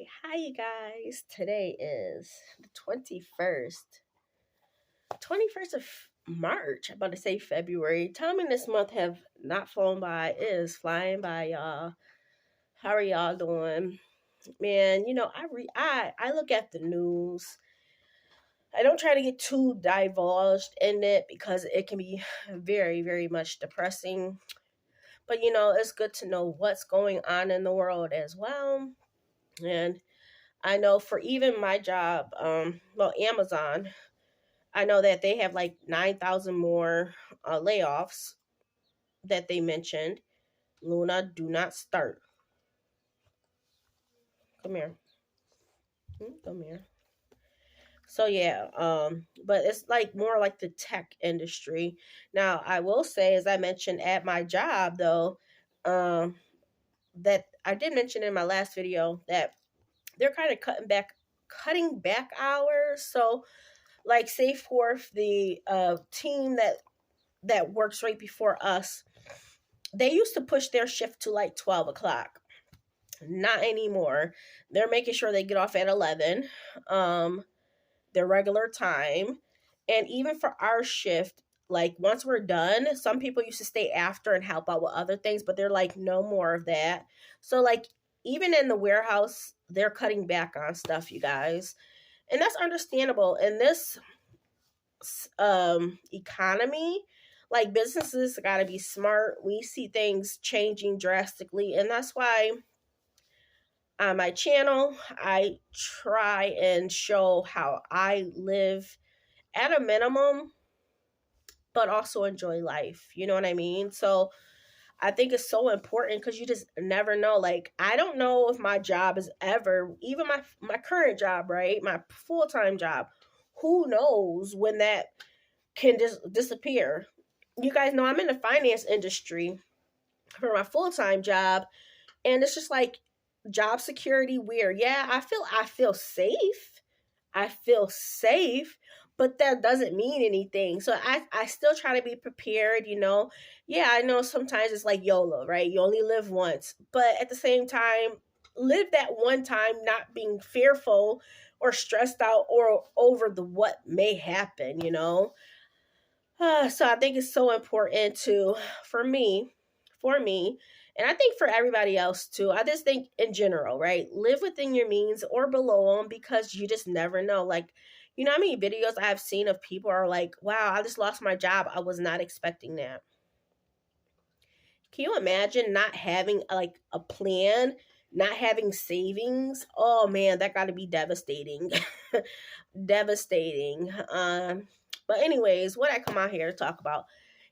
Hi you guys. Today is the 21st of March. I'm about to say February. Time in this month have not flown by. It is flying by, y'all. How are y'all doing? Man, I look at the news. I don't try to get too divulged in it because it can be very, very much depressing. But it's good to know what's going on in the world as well. And I know for even my job, Amazon, I know that they have like 9,000 more layoffs that they mentioned. Luna, do not start. Come here. Come here. So yeah, but it's like more like the tech industry. Now, I will say, as I mentioned at my job though, um, that I did mention in my last video that they're kind of cutting back hours. So like say for the team that works right before us, they used to push their shift to like 12 o'clock. Not anymore. They're making sure they get off at 11, um their regular time. And even for our shift, like once we're done, some people used to stay after and help out with other things, but they're like no more of that. So like even in the warehouse, they're cutting back on stuff, you guys. And that's understandable in this economy. Like businesses got to be smart. We see things changing drastically, and that's why on my channel I try and show how I live at a minimum but also enjoy life, you know what I mean? So I think it's so important because you just never know. Like I don't know if my job is ever, even my current job, right, my full-time job, who knows when that can just disappear. You guys know I'm in the finance industry for my full-time job, and it's just like job security weird. Yeah, I feel safe. I feel safe, but that doesn't mean anything. So I still try to be prepared. Yeah, I know sometimes it's like YOLO, right? You only live once. But at the same time, live that one time not being fearful or stressed out or over the what may happen. So I think it's so important for me, for me, and I think for everybody else too. I just think in general, right? Live within your means or below them because you just never know. Like, how many videos I've seen of people are like, wow, I just lost my job. I was not expecting that. Can you imagine not having like a plan, not having savings? Oh man, that got to be devastating. Devastating. But anyways, what I come out here to talk about,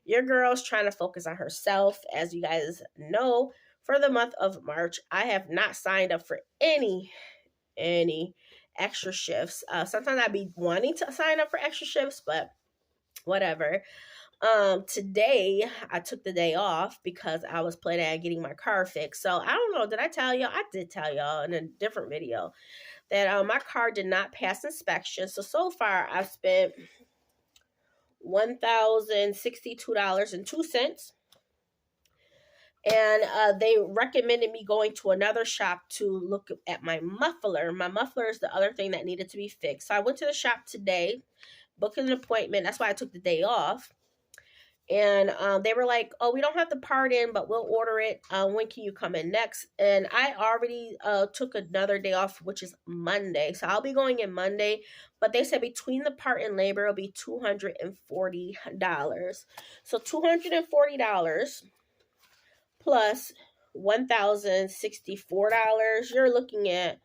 your girl's trying to focus on herself. As you guys know, for the month of March, I have not signed up for any extra shifts. Sometimes I'd be wanting to sign up for extra shifts, but whatever. Today I took the day off because I was planning on getting my car fixed. So I don't know, did I tell y'all? I did tell y'all in a different video that my car did not pass inspection. So far I've spent $1,062.02. And they recommended me going to another shop to look at my muffler. My muffler is the other thing that needed to be fixed. So I went to the shop today, booked an appointment. That's why I took the day off. And they were like, oh, we don't have the part in, but we'll order it. When can you come in next? And I already took another day off, which is Monday. So I'll be going in Monday. But they said between the part and labor, it'll be $240. So $240 plus $1,064. You're looking at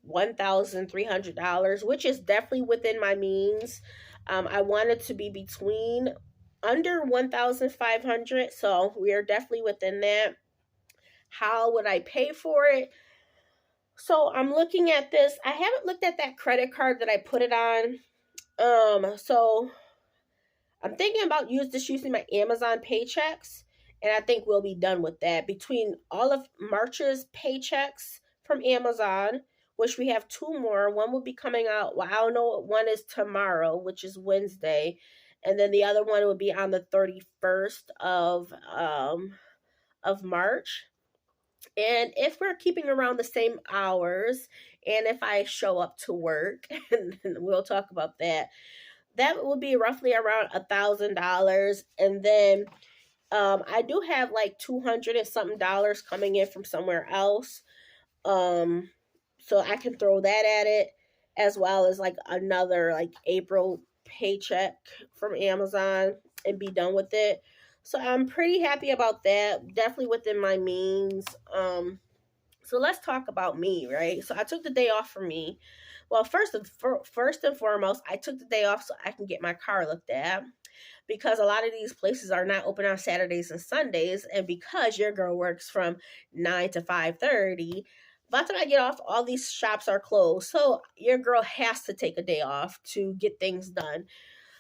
$1,300, which is definitely within my means. I wanted to be between under 1,500, so we are definitely within that. How would I pay for it? So I'm looking at this. I haven't looked at that credit card that I put it on. So I'm thinking about using my Amazon paychecks, and I think we'll be done with that. Between all of March's paychecks from Amazon, which we have two more. One will be coming out. Well, I don't know what one is tomorrow, which is Wednesday, and then the other one will be on the 31st of March. And if we're keeping around the same hours, and if I show up to work, and we'll talk about that, that will be roughly around $1,000. And then I do have like 200 and something dollars coming in from somewhere else. Um, so I can throw that at it, as well as like another like April paycheck from Amazon, and be done with it. So I'm pretty happy about that. Definitely within my means. So let's talk about me, right? So I took the day off for me. Well, first and foremost, I took the day off so I can get my car looked at, because a lot of these places are not open on Saturdays and Sundays, and because your girl works from 9 to 5:30, by the time I get off, all these shops are closed. So your girl has to take a day off to get things done.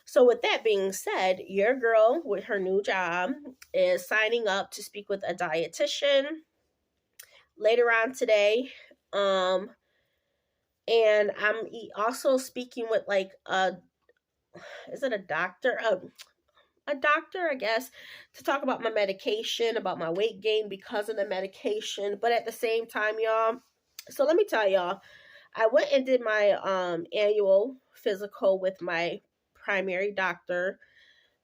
So with that being said, your girl with her new job is signing up to speak with a dietitian later on today. Um and I'm also speaking with like a, is it a doctor? A doctor, I guess, to talk about my medication, about my weight gain because of the medication. But at the same time, y'all, so let me tell y'all, I went and did my annual physical with my primary doctor,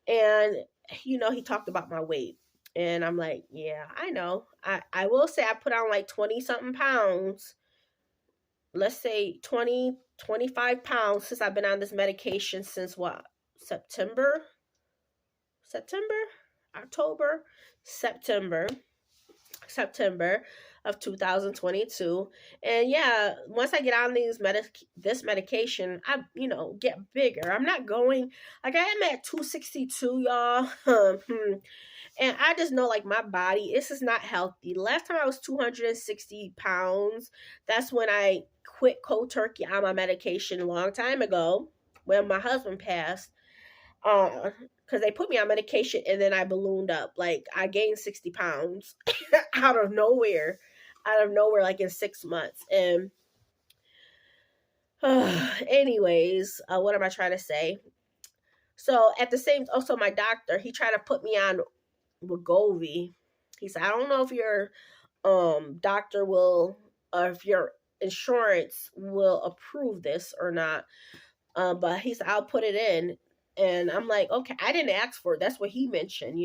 and he talked about my weight. And I'm like, yeah, I know. I will say I put on like 20 something pounds. Let's say 20, 25 pounds since I've been on this medication since what? September? September, October, September, September of 2022. And yeah, once I get on this medication, I get bigger. I'm not going, like, I am at 262, y'all. And I just know, like, my body, this is not healthy. Last time I was 260 pounds. That's when I quit cold turkey on my medication a long time ago, when my husband passed. Because they put me on medication and then I ballooned up. Like, I gained 60 pounds out of nowhere, like in 6 months. And anyways, what am I trying to say? So at the same, also my doctor, he tried to put me on Wegovy. He said, I don't know if your doctor will, or if your insurance will approve this or not. But he said, I'll put it in. And I'm like, okay, I didn't ask for it. That's what he mentioned.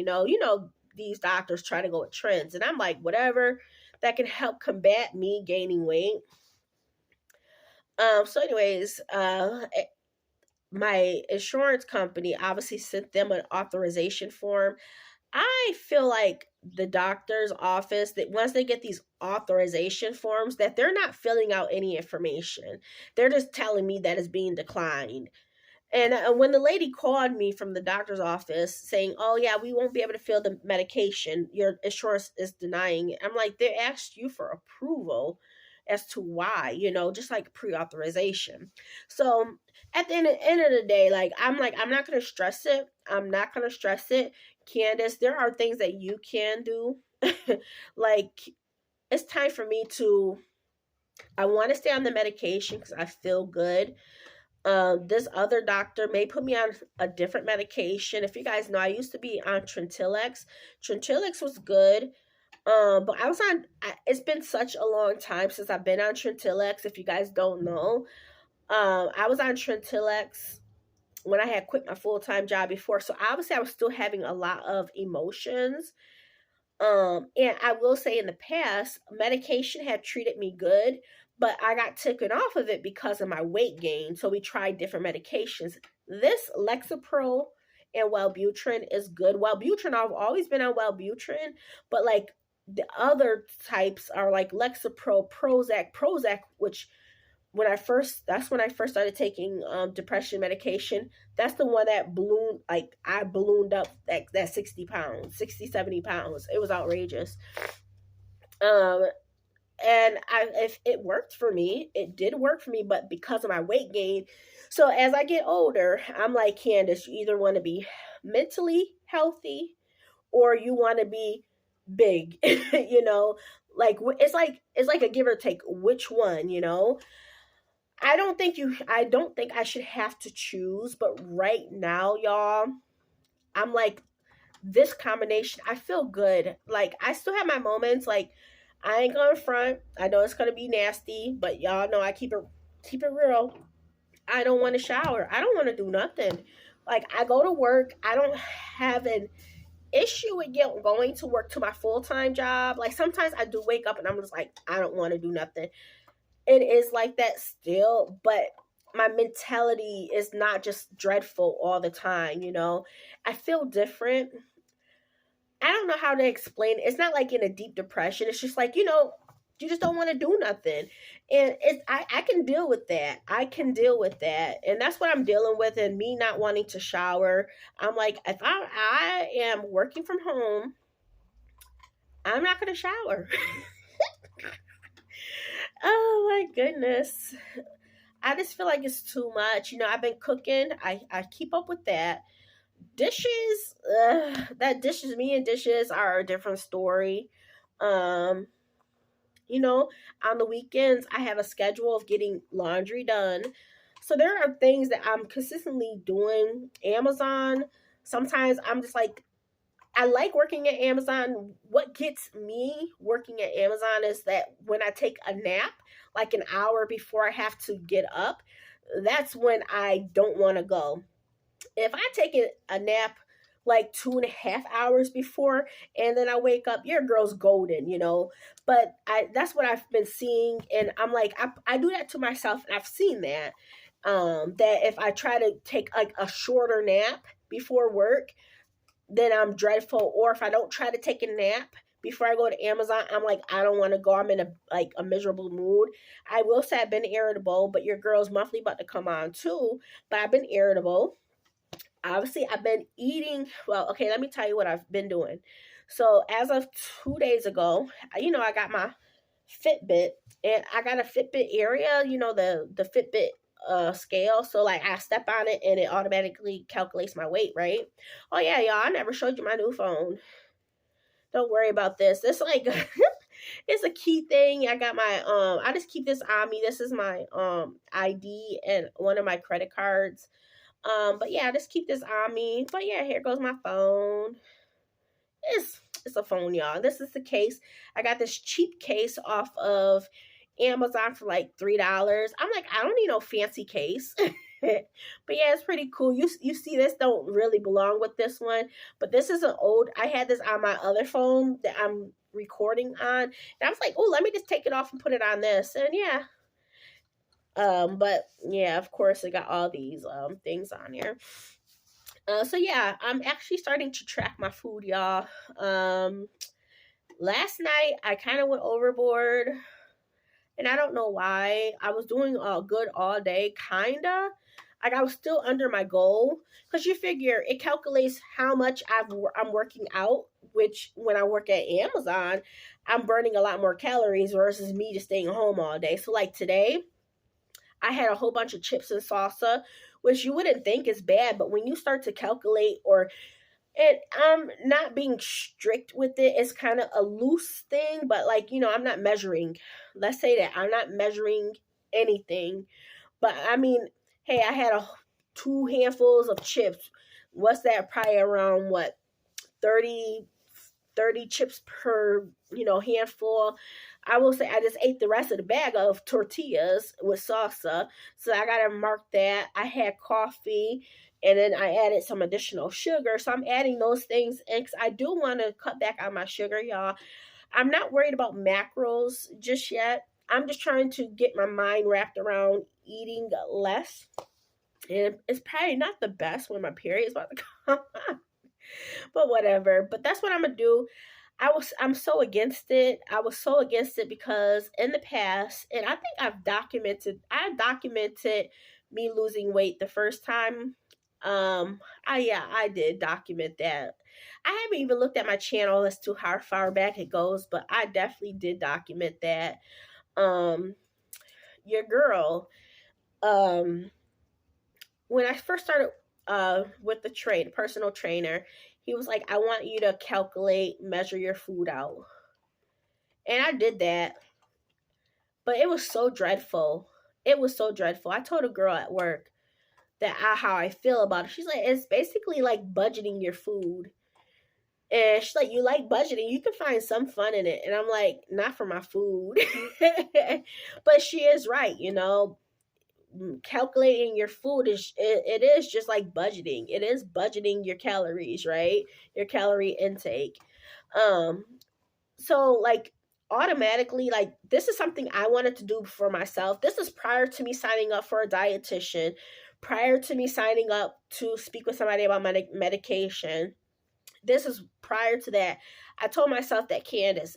These doctors try to go with trends. And I'm like, whatever that can help combat me gaining weight. So anyways, my insurance company obviously sent them an authorization form. I feel like the doctor's office, that once they get these authorization forms, that they're not filling out any information. They're just telling me that it's being declined. And when the lady called me from the doctor's office saying, oh, yeah, we won't be able to fill the medication, your insurance is denying it. I'm like, they asked you for approval as to why, just like pre-authorization. So at the end of the day, I'm not going to stress it. I'm not going to stress it. Candace, there are things that you can do. Like, it's time for me I want to stay on the medication because I feel good. This other doctor may put me on a different medication. If you guys know, I used to be on Trintellix. Trintellix was good. But it's been such a long time since I've been on Trintellix. If you guys don't know, I was on Trintellix when I had quit my full-time job before. So obviously I was still having a lot of emotions. And I will say, in the past, medication had treated me good, but I got taken off of it because of my weight gain. So we tried different medications. This Lexapro and Wellbutrin is good. Wellbutrin, I've always been on Wellbutrin, but like the other types are like Lexapro, Prozac, which that's when I first started taking depression medication. That's the one that ballooned, like I ballooned up that 60 pounds, 60, 70 pounds. It was outrageous. And if it worked for me, it did work for me, but because of my weight gain. So as I get older, I'm like, Candace, you either want to be mentally healthy or you want to be big, like it's like a give or take. Which one, I don't think I should have to choose, but right now, y'all, I'm like, this combination, I feel good. Like, I still have my moments, like I ain't gonna front. I know it's gonna be nasty, but y'all know I keep it real. I don't want to shower. I don't want to do nothing. Like I go to work. I don't have an issue with going to work to my full time job. Like sometimes I do wake up and I'm just like, I don't want to do nothing. It is like that still, but my mentality is not just dreadful all the time, you know. I feel different. I don't know how to explain it. It's not like in a deep depression. It's just like, you know, you just don't want to do nothing. And I can deal with that. I can deal with that. And that's what I'm dealing with, and me not wanting to shower. I'm like, if I am working from home, I'm not gonna shower. Oh my goodness. I just feel like it's too much. You know, I've been cooking. I keep up with that. Dishes, me and dishes are a different story. Um, you know, on the weekends, I have a schedule of getting laundry done. So there are things that I'm consistently doing. Amazon, sometimes I'm just like, I like working at Amazon. What gets me working at Amazon is that when I take a nap, like an hour before I have to get up, that's when I don't want to go. If I take a nap like 2.5 hours before and then I wake up, your girl's golden, you know. But I that's what I've been seeing, and I'm like, I do that to myself, and I've seen that. That if I try to take like a shorter nap before work, then I'm dreadful. Or if I don't try to take a nap before I go to Amazon, I'm like, I don't want to go. I'm in a miserable mood. I will say I've been irritable, but your girl's monthly about to come on too. But I've been irritable. Obviously, I've been eating. Well, okay, let me tell you what I've been doing. So as of 2 days ago, you know, I got my Fitbit, and I got a Fitbit area, you know, the Fitbit scale. So like I step on it and it automatically calculates my weight, right? Oh yeah, y'all, I never showed you my new phone. Don't worry about this. This like it's a key thing. I got my I just keep this on me. This is my ID and one of my credit cards. But yeah, I just keep this on me. But yeah, here goes my phone. It's a phone, y'all. This is the case. I got this cheap case off of Amazon for like $3. I'm like, I don't need no fancy case. But yeah, it's pretty cool. You see, this don't really belong with this one, but this is an old. I had this on my other phone that I'm recording on, and I was like, oh, let me just take it off and put it on this, and yeah. But yeah, of course, it got all these things on here. So yeah, I'm actually starting to track my food, y'all. Last night I kind of went overboard, and I don't know why. I was doing good all day, kinda. Like I was still under my goal, because you figure it calculates how much I'm working out. Which when I work at Amazon, I'm burning a lot more calories versus me just staying home all day. So like today, I had a whole bunch of chips and salsa, which you wouldn't think is bad, but when you start to calculate, or and I'm not being strict with it, it's kind of a loose thing, but like, you know, I'm not measuring. Let's say that I'm not measuring anything. But I mean, hey, I had 2 handfuls of chips. What's that? Probably around what, 30 30 chips per, you know, handful. I will say I just ate the rest of the bag of tortillas with salsa. So I got to mark that. I had coffee, and then I added some additional sugar. So I'm adding those things in because I do want to cut back on my sugar, y'all. I'm not worried about macros just yet. I'm just trying to get my mind wrapped around eating less. And it's probably not the best when my period is about to come. But whatever. But that's what I'm gonna do. I'm so against it. I was so against it because in the past, and I think I documented me losing weight the first time. I did document that. I haven't even looked at my channel as to how far back it goes, but I definitely did document that. Um, your girl, um, when I first started with the personal trainer, he was like, I want you to calculate, measure your food out. And I did that. But it was so dreadful. It was so dreadful. I told a girl at work that how I feel about it. She's like, it's basically like budgeting your food. And she's like, you like budgeting, you can find some fun in it. And I'm like, not for my food. But she is right, you know, calculating your food it is just like budgeting. It is budgeting your calories, right? Your calorie intake. Um so like automatically, like, this is something I wanted to do for myself. This is prior to me signing up for a dietitian, prior to me signing up to speak with somebody about medication. This is prior to that. I told myself that, Candace,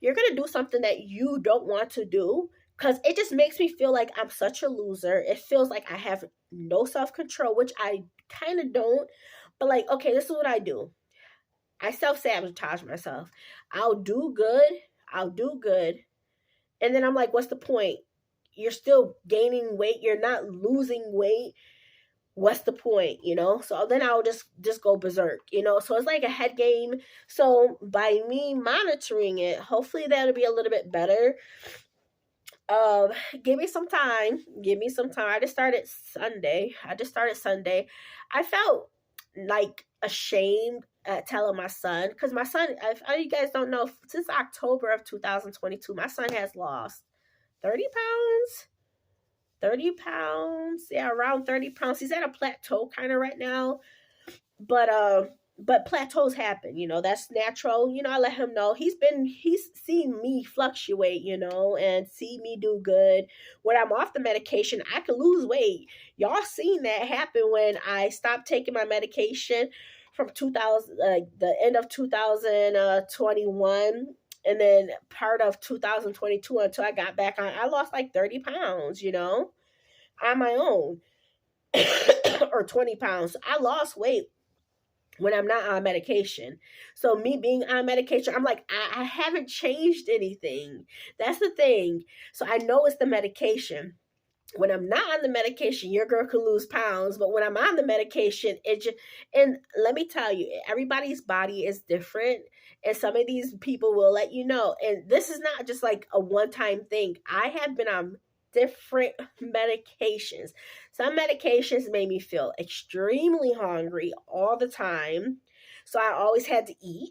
you're going to do something that you don't want to do because it just makes me feel like I'm such a loser. It feels like I have no self-control, which I kind of don't. But like, okay, this is what I do. I self-sabotage myself. I'll do good. I'll do good. And then I'm like, what's the point? You're still gaining weight. You're not losing weight. What's the point, you know? So then I'll just go berserk, you know? So it's like a head game. So by me monitoring it, hopefully that'll be a little bit better. um Give me some time. I just started Sunday. I felt like ashamed at telling my son, because my son, if you guys don't know, since October of 2022 my son has lost 30 pounds. 30 pounds. Yeah, around 30 pounds. He's at a plateau kind of right now. But plateaus happen, you know, that's natural. You know, I let him know. He's seen me fluctuate, you know, and see me do good. When I'm off the medication, I can lose weight. Y'all seen that happen when I stopped taking my medication from 2000, the end of 2021, and then part of 2022 until I got back on. I lost like 30 pounds, you know, on my own. Or 20 pounds. I lost weight when I'm not on medication. So me being on medication, I'm like, I haven't changed anything. That's the thing. So I know it's the medication. When I'm not on the medication, your girl can lose pounds. But when I'm on the medication, and let me tell you, everybody's body is different. And some of these people will let you know. And this is not just like a one-time thing. I have been on different medications. Some medications made me feel extremely hungry all the time. So I always had to eat.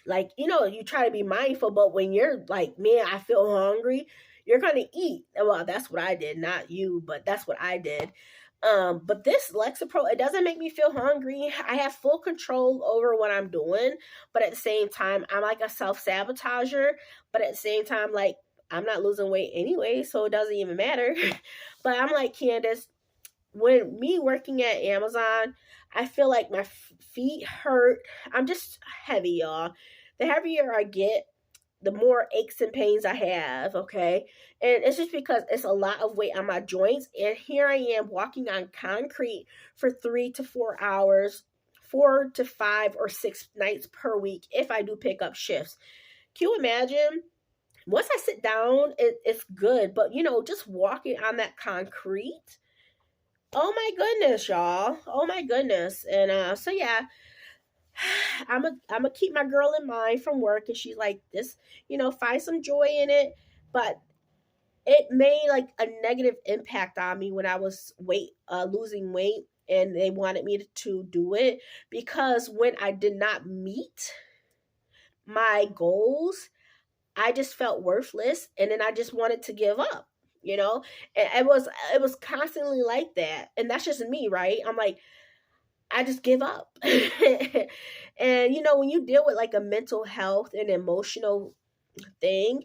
Like, you know, you try to be mindful, but when you're like, man, I feel hungry, you're going to eat. Well, that's what I did. Not you, but that's what I did. But this Lexapro, it doesn't make me feel hungry. I have full control over what I'm doing. But at the same time, I'm like a self-sabotager. But at the same time, like, I'm not losing weight anyway, so it doesn't even matter. But I'm like, Candace, when me working at Amazon, I feel like my feet hurt. I'm just heavy, y'all. The heavier I get, the more aches and pains I have, okay? And it's just because it's a lot of weight on my joints. And here I am walking on concrete for 3 to 4 hours, 4 to 5 or 6 nights per week if I do pick up shifts. Can you imagine? Once I sit down, it's good. But, you know, just walking on that concrete, oh my goodness, y'all. Oh my goodness. And so yeah, I'm a keep my girl in mind from work, and she's like, this, you know, find some joy in it. But it made like a negative impact on me when I was losing weight, and they wanted me to do it, because when I did not meet my goals, I just felt worthless, and then I just wanted to give up, you know? And it was constantly like that. And that's just me, right? I'm like, I just give up. And you know, when you deal with like a mental health and emotional thing,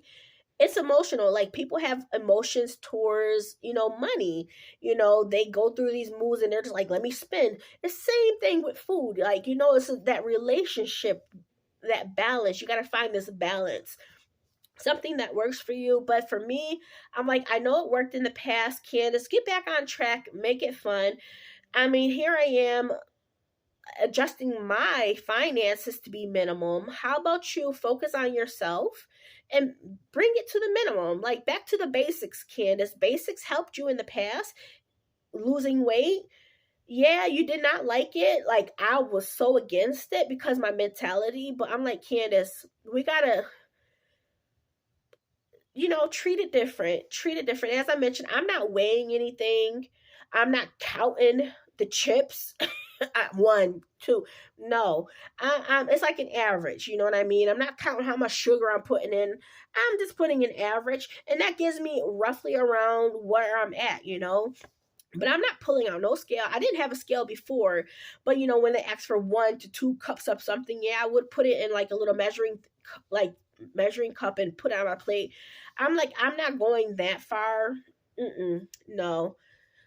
it's emotional. Like, people have emotions towards, you know, money. You know, they go through these moods and they're just like, let me spend. The same thing with food. Like, you know, it's that relationship, that balance. You got to find this balance, something that works for you. But for me, I'm like, I know it worked in the past. Candace, get back on track, make it fun. I mean, here I am adjusting my finances to be minimum. How about you focus on yourself and bring it to the minimum? Like, back to the basics, Candace. Basics helped you in the past. Losing weight, yeah, you did not like it. Like, I was so against it because my mentality. But I'm like, Candace, we gotta, you know, treat it different. Treat it different. As I mentioned, I'm not weighing anything. I'm not counting the chips. One, two. No, it's like an average. You know what I mean? I'm not counting how much sugar I'm putting in. I'm just putting an average, and that gives me roughly around where I'm at. But I'm not pulling out no scale. I didn't have a scale before, but when they ask for 1 to 2 cups of something, yeah, I would put it in like a little like measuring cup and put it on my plate. I'm like, I'm not going that far. No.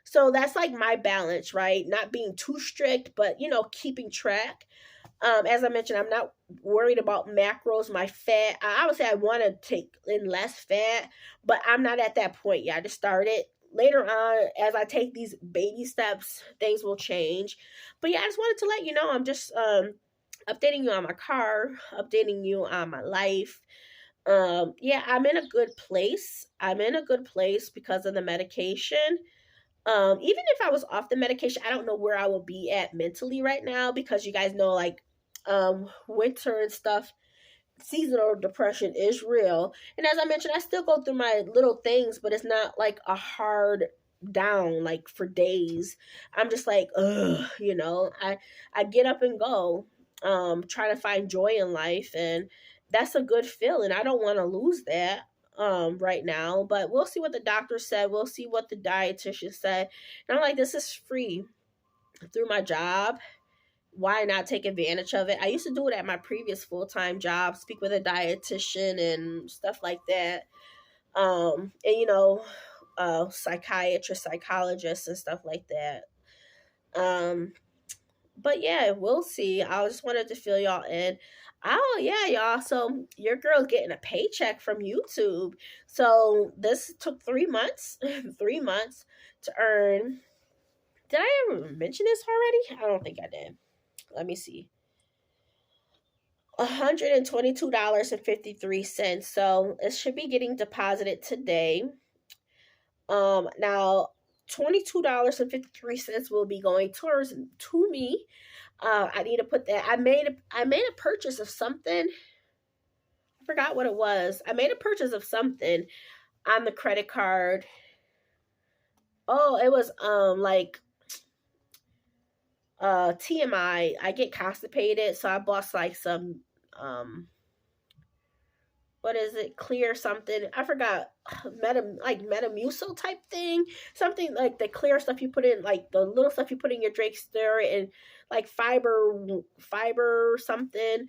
So that's like my balance, right? Not being too strict, but keeping track. As I mentioned, I'm not worried about macros, my fat. I would say I want to take in less fat, but I'm not at that point yet. I just started. Later on, as I take these baby steps, things will change. But yeah, I just wanted to let you know I'm just updating you on my car, updating you on my life. Yeah, I'm in a good place. I'm in a good place because of the medication. Even if I was off the medication, I don't know where I would be at mentally right now, because you guys know, like, winter and stuff, seasonal depression is real. And as I mentioned, I still go through my little things, but it's not like a hard down like for days. I'm just like, ugh, I get up and go, trying to find joy in life, and that's a good feeling. I don't want to lose that right now, but we'll see what the doctor said. We'll see what the dietitian said. And I'm like, this is free through my job. Why not take advantage of it? I used to do it at my previous full-time job, speak with a dietitian and stuff like that. And psychiatrist, psychologists and stuff like that. Um, but yeah, we'll see. I just wanted to fill y'all in. Oh yeah, y'all. So your girl's getting a paycheck from YouTube. So this took 3 months, 3 months to earn. Did I ever mention this already? I don't think I did. Let me see. $122.53. So it should be getting deposited today. Now $22.53 will be going towards to me. I need to put that. I made a purchase of something. I forgot what it was. I made a purchase of something on the credit card. Oh, it was like TMI. I get constipated, so I bought like some what is it, clear something, I forgot, metamucil type thing, something like the clear stuff you put in, like the little stuff you put in your drink, stir it, and like fiber something.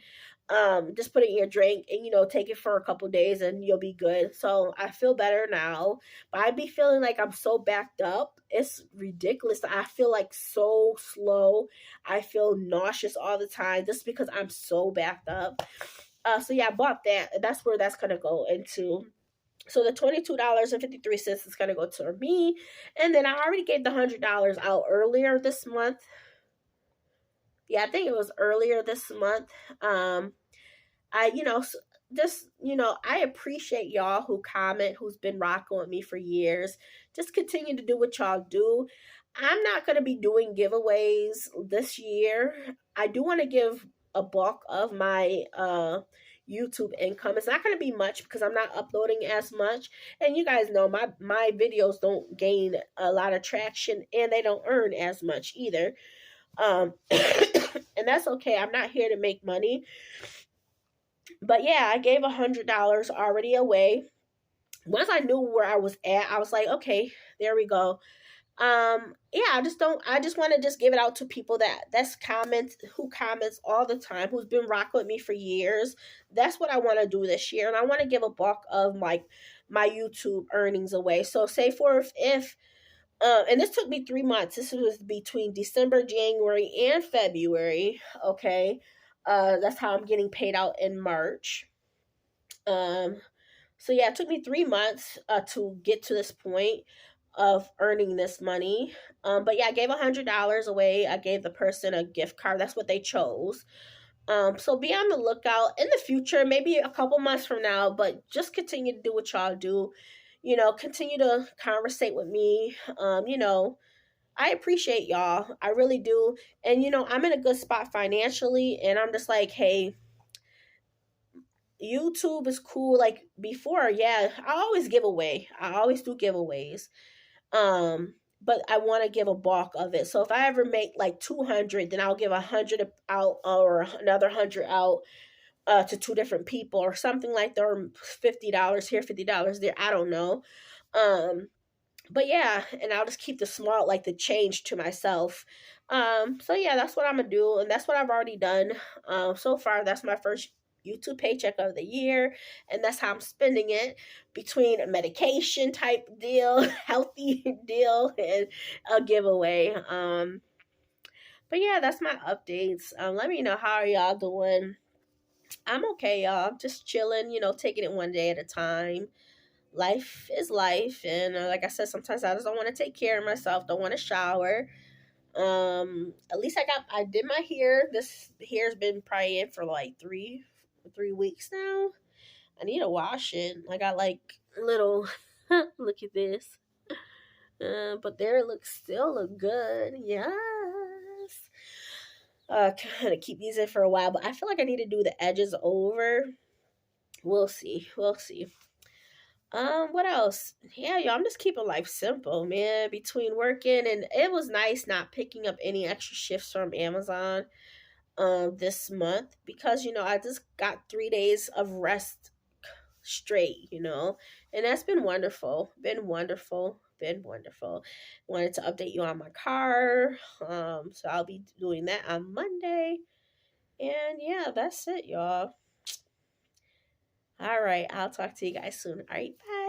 Just put it in your drink, and take it for a couple days and you'll be good. So I feel better now, but I be feeling like I'm so backed up, it's ridiculous. I feel like so slow. I feel nauseous all the time just because I'm so backed up. So yeah, I bought that. That's where that's gonna go into. So the $22.53 is gonna go to me, and then I already gave the $100 out earlier this month. Yeah, I think it was earlier this month. I just I appreciate y'all who comment, who's been rocking with me for years. Just continue to do what y'all do. I'm not gonna be doing giveaways this year. I do want to give a bulk of my YouTube income. It's not going to be much because I'm not uploading as much, and you guys know my videos don't gain a lot of traction, and they don't earn as much either. And that's okay. I'm not here to make money, but yeah, I gave $100 already away. Once I knew where I was at, I was like, okay, there we go. Yeah, I just want to just give it out to people who comments all the time, who's been rocking with me for years. That's what I want to do this year, and I want to give a bulk of my YouTube earnings away. So say for if and this took me 3 months. This was between December, January, and February. Okay. That's how I'm getting paid out in March. So yeah, it took me 3 months to get to this point of earning this money. But yeah, I gave $100 away. I gave the person a gift card. That's what they chose. So be on the lookout in the future, maybe a couple months from now, but just continue to do what y'all do. Continue to conversate with me. I appreciate y'all. I really do. And I'm in a good spot financially, and I'm just like, hey, YouTube is cool. Like, before, yeah, I always give away. I always do giveaways. but I want to give a bulk of it. So if I ever make like 200, then I'll give 100 out or another 100 out to two different people or something like that, or $50 here, $50 there. I don't know. Um, but yeah, and I'll just keep the small, like the change to myself. So yeah, that's what I'm gonna do, and that's what I've already done. So far, that's my first YouTube paycheck of the year, and that's how I'm spending it between a medication type deal, healthy deal, and a giveaway. But yeah, that's my updates. Let me know how are y'all doing. I'm okay, y'all. I'm just chilling, taking it one day at a time. Life is life, and like I said, sometimes I just don't want to take care of myself. Don't want to shower. At least I did my hair. This hair's been probably in for like three weeks now. I need to wash it. I got like little. Look at this. But there it looks still look good. Yes. Kind of keep these in for a while, but I feel like I need to do the edges over. We'll see. We'll see. What else? Yeah, y'all, I'm just keeping life simple, man. Between working, and it was nice not picking up any extra shifts from Amazon this month, because I just got 3 days of rest straight, and that's been wonderful. Been wonderful. Wanted to update you on my car. So I'll be doing that on Monday. And yeah, that's it, y'all. All right, I'll talk to you guys soon. All right, bye.